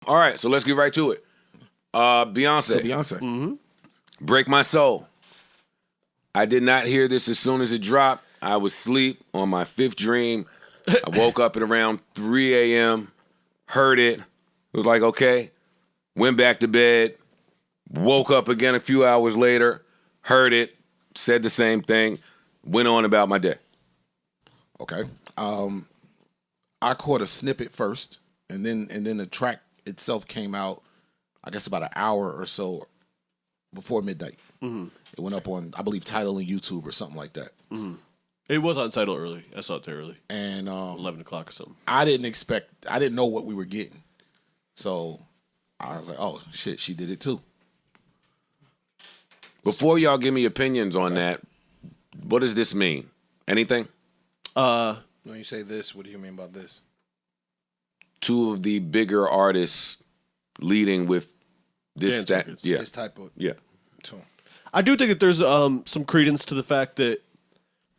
All right, so let's get right to it. Beyonce. So Beyonce. Mm-hmm. Break My Soul. I did not hear this as soon as it dropped. I was asleep on my fifth dream. I woke up at around 3 a.m., heard it, was like, okay, went back to bed, woke up again a few hours later, heard it, said the same thing, went on about my day. Okay. I caught a snippet first, and then the track itself came out, I guess about an hour or so before midnight. Mm-hmm. It went up on, I believe, Tidal and YouTube or something like that. Mm-hmm. It was on Tidal early. I saw it there early. And 11 o'clock or something. I didn't know what we were getting. So I was like, oh, shit, she did it too. Before y'all give me opinions on that, what does this mean? Anything? When you say this, what do you mean by this? Two of the bigger artists leading with this This type of tune. I do think that there's some credence to the fact that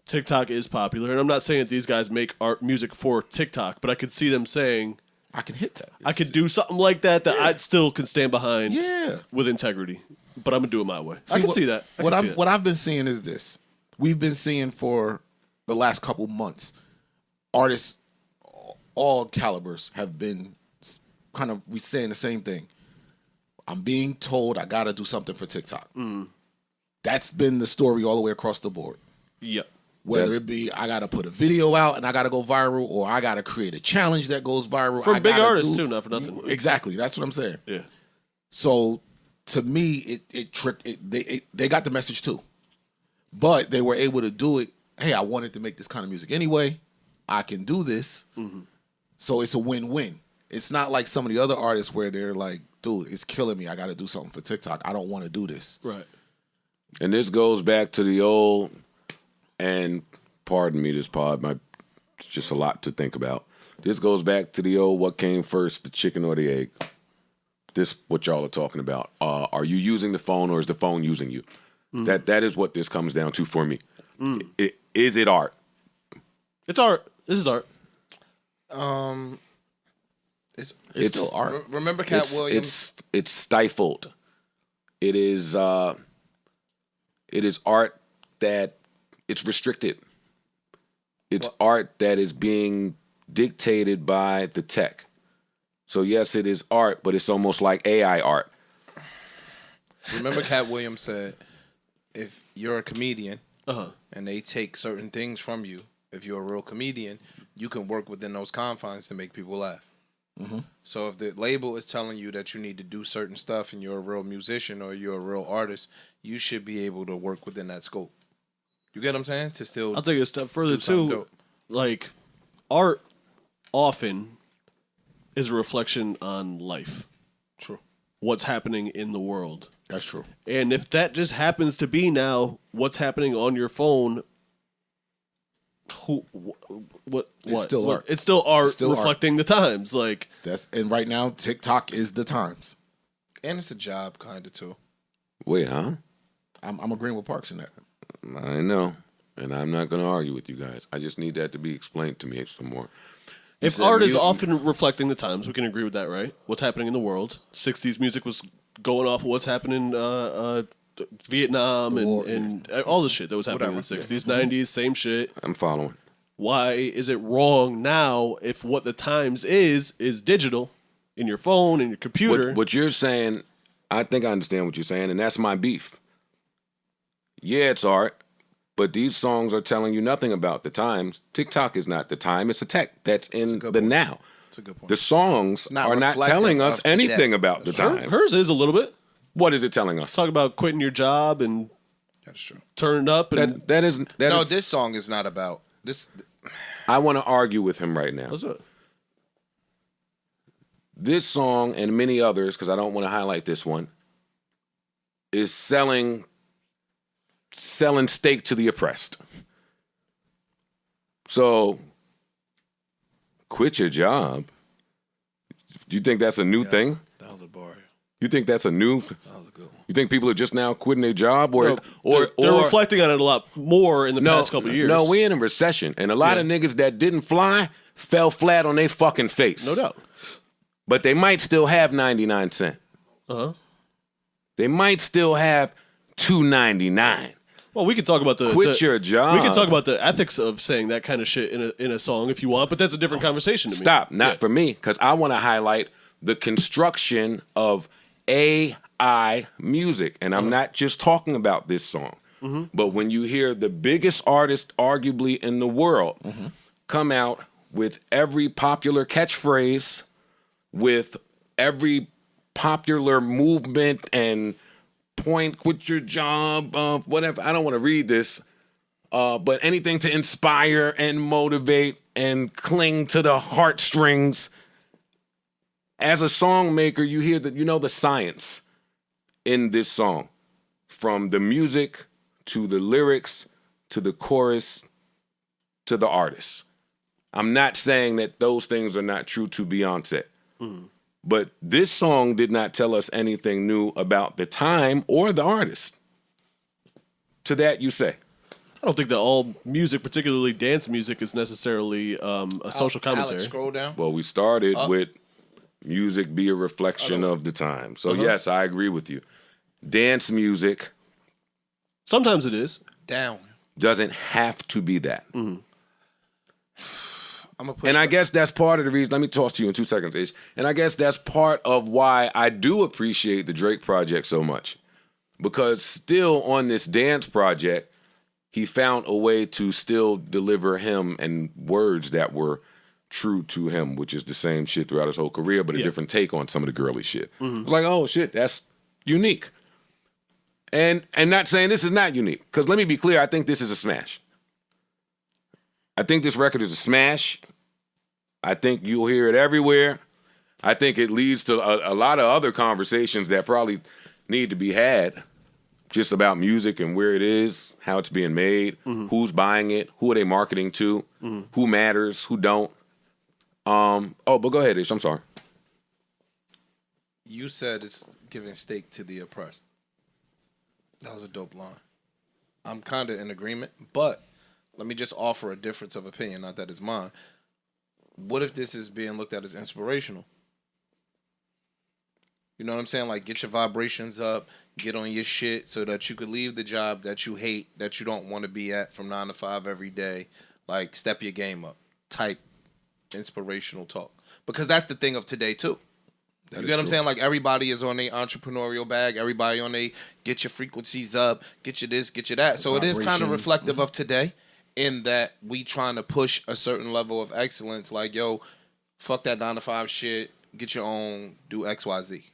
TikTok is popular, and I'm not saying that these guys make art music for TikTok, but I could see them saying, I can hit that. I could do something like that I still can stand behind with integrity, but I'm going to do it my way. I can see that. What I've been seeing is this. We've been seeing for the last couple months, artists, all calibers, have been kind of saying the same thing. I'm being told I got to do something for TikTok. That's been the story all the way across the board. Yep. Whether it be I got to put a video out and I got to go viral, or I got to create a challenge that goes viral. For big artists too, not for nothing. Exactly. That's what I'm saying. Yeah. So to me, they got the message too. But they were able to do it. Hey, I wanted to make this kind of music anyway. I can do this. Mm-hmm. So it's a win-win. It's not like some of the other artists where they're like, dude, it's killing me. I got to do something for TikTok. I don't want to do this. Right. And this goes back to the old, and pardon me, this pod, it's just a lot to think about. This goes back to the old, what came first, the chicken or the egg? This, what y'all are talking about. Are you using the phone, or is the phone using you? That is what this comes down to for me. Is it art? It's art. This is art. It's still art. Remember Cat Williams? It's stifled. It is art that it's restricted. It's art that is being dictated by the tech. So yes, it is art, but it's almost like AI art. Remember Cat Williams said, if you're a comedian and they take certain things from you, if you're a real comedian, you can work within those confines to make people laugh. Mm-hmm. So if the label is telling you that you need to do certain stuff and you're a real musician or you're a real artist, you should be able to work within that scope. You get what I'm saying? To still, I'll take it a step further too. Dope. Like, art often is a reflection on life. True. What's happening in the world. That's true. And if that just happens to be now what's happening on your phone, It's still art. It's still art, it's still reflecting art. the times. Like and right now, TikTok is the times. And it's a job, kind of, too. Wait, huh? I'm agreeing with Parks in that. I know, and I'm not going to argue with you guys. I just need that to be explained to me some more. If art is often reflecting the times, we can agree with that, right? What's happening in the world. 60s music was going off of what's happening in Vietnam and all the shit that was happening in the 60s, 90s, same shit. I'm following. Why is it wrong now if what the times is digital in your phone, in your computer? What you're saying, I think I understand what you're saying, and that's my beef. Yeah, it's art, but these songs are telling you nothing about the times. TikTok is not the time. It's a tech that's in the now. That's a good point. The songs are not telling us anything about the time. Hers is a little bit. What is it telling us? Talk about quitting your job and That's true. turning up. And This song is not about this. I want to argue with him right now. What's up? This song and many others, because I don't want to highlight this one, is selling steak to the oppressed. So, quit your job. Do you think that's a new thing? That was a bar. You think that's a new? That was a good one. You think people are just now quitting their job, or they're reflecting on it a lot more in the past couple of years? No, we're in a recession, and a lot of niggas that didn't fly fell flat on their fucking face. No doubt. But they might still have 99 cents. They might still have $2.99. Well, we could talk about Quit your job. We can talk about the ethics of saying that kind of shit in a song if you want, but that's a different conversation to me. Stop, not for me, because I want to highlight the construction of AI music. And I'm not just talking about this song. But when you hear the biggest artist arguably in the world come out with every popular catchphrase, with every popular movement and point, quit your job, whatever. I don't want to read this, but anything to inspire and motivate and cling to the heartstrings. As a song maker, you hear that, you know, the science in this song, from the music to the lyrics to the chorus to the artist. I'm not saying that those things are not true to Beyonce. But this song did not tell us anything new about the time or the artist. To that you say? I don't think that all music, particularly dance music, is necessarily a social commentary. Alex, scroll down. Well, we started with music be a reflection of the time. So yes, I agree with you. Dance music Sometimes it is. Down. doesn't have to be that. I'm gonna push And I guess that's part of the reason. Let me toss to you in 2 seconds, Ish. And I guess that's part of why I do appreciate the Drake project so much. Because still on this dance project, he found a way to still deliver him and words that were true to him, which is the same shit throughout his whole career, but a different take on some of the girly shit. It's like, oh shit, that's unique. And not saying this is not unique, because let me be clear, I think this is a smash. I think this record is a smash. I think you'll hear it everywhere. I think it leads to a lot of other conversations that probably need to be had, just about music and where it is, how it's being made, who's buying it, who are they marketing to, who matters, who don't. But go ahead, Ish. I'm sorry. You said it's giving stake to the oppressed. That was a dope line. I'm kind of in agreement, but let me just offer a difference of opinion, not that it's mine. What if this is being looked at as inspirational? You know what I'm saying? Like, get your vibrations up, get on your shit so that you could leave the job that you hate, that you don't want to be at from 9 to 5 every day. Like, step your game up type inspirational talk. Because that's the thing of today, too. You get what I'm saying? Like, everybody is on their entrepreneurial bag. Everybody on their get your frequencies up, get your this, get your that. So it is kind of reflective of today in that we trying to push a certain level of excellence. Like, yo, fuck that 9 to 5 shit. Get your own, do X, Y, Z.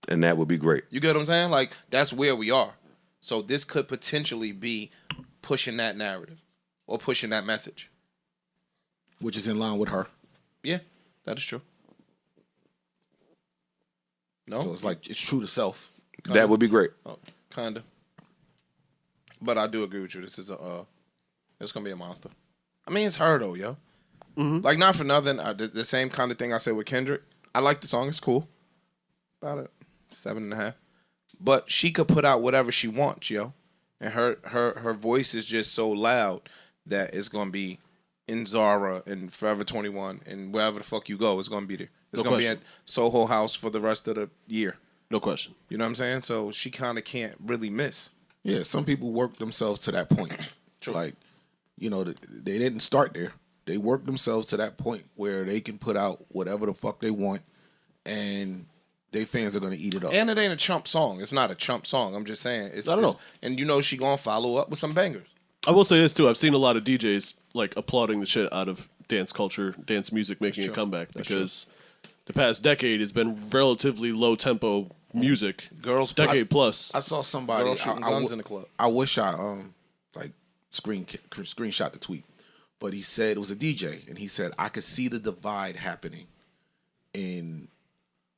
And that would be great. You get what I'm saying? Like, that's where we are. So this could potentially be pushing that narrative or pushing that message. Which is in line with her. Yeah, that is true. No? So it's like, it's true to self. That would be great. Oh, kind of. But I do agree with you. This is it's going to be a monster. I mean, it's her, though, yo. Like, not for nothing. The same kind of thing I said with Kendrick. I like the song. It's cool. About it. 7.5. But she could put out whatever she wants, yo. And her voice is just so loud that it's going to be in Zara and Forever 21 and wherever the fuck you go, it's going to be there. It's going to be at Soho House for the rest of the year. No question. You know what I'm saying? So she kind of can't really miss. Yeah, some people work themselves to that point. True. Like, you know, they didn't start there. They worked themselves to that point where they can put out whatever the fuck they want and they fans are going to eat it up. And it ain't a chump song. It's not a chump song. I'm just saying. I don't know. And you know she going to follow up with some bangers. I will say this, too. I've seen a lot of DJs, like, applauding the shit out of dance culture, dance music making a comeback. Because the past decade has been relatively low-tempo music. Girls decade plus. I saw somebody. Girls shooting guns in the club. I wish I screenshot the tweet, but he said it was a DJ, and he said I could see the divide happening in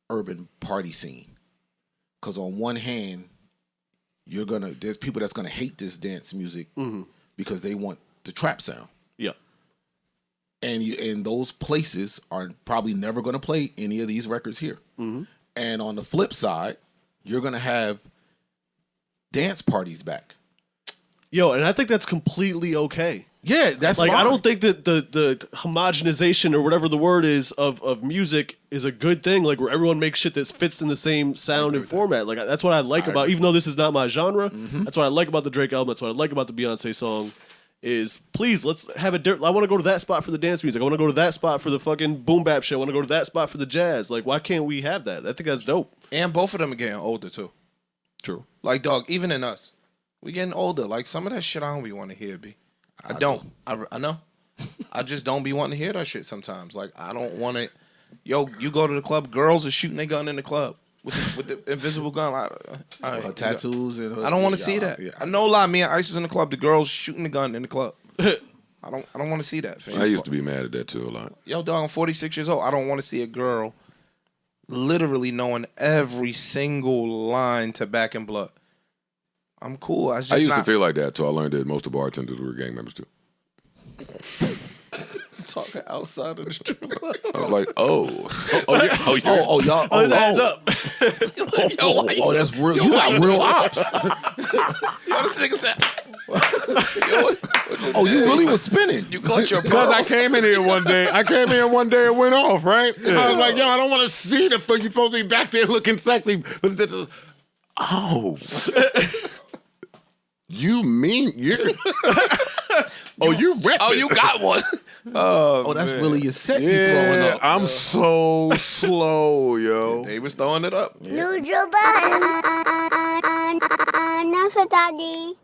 urban party scene, because on one hand, there's people that's gonna hate this dance music because they want the trap sound. Yeah. And those places are probably never going to play any of these records here. And on the flip side, you're going to have dance parties back. Yo, and I think that's completely okay. Yeah, that's like fine. I don't think that the homogenization or whatever the word is of music is a good thing. Like where everyone makes shit that fits in the same sound and format. Like that's what I like about. Even though this is not my genre, that's what I like about the Drake album. That's what I like about the Beyonce song. Is please let's have a. I want to go to that spot for the dance music. I want to go to that spot for the fucking boom bap shit. I want to go to that spot for the jazz. Like why can't we have that? I think that's dope. And both of them are getting older too. True. Like dog, even in us, we getting older. Like some of that shit I don't be want to hear. I don't. I know. I just don't be wanting to hear that shit sometimes. Like I don't want it. Yo, you go to the club, girls are shooting their gun in the club with the invisible gun. Her tattoos and her, I don't want to see that. Yeah. I know a lot. Me and Ice was in the club. The girls shooting the gun in the club. I don't want to see that. Fam. I used to be mad at that too a lot. Yo, dog, I'm 46 years old. I don't want to see a girl literally knowing every single line to Back in Blood. I'm cool. I used to feel like that, so I learned that most of the bartenders were gang members too. Talking outside of the strip club. I was like, y'all. His hands up. That's real. You got real ops. Yo, this nigga said. You really was spinning. You clutch your Because pearls. I came in here one day and went off, right? I was like, yo, I don't want to see the fuck. You supposed to be back there looking sexy. Oh. You mean you're... you repping. Oh, you got one. That's really your set you Yeah, throwing up. I'm so slow, yo. They was throwing it up. Neutral button. Enough, daddy.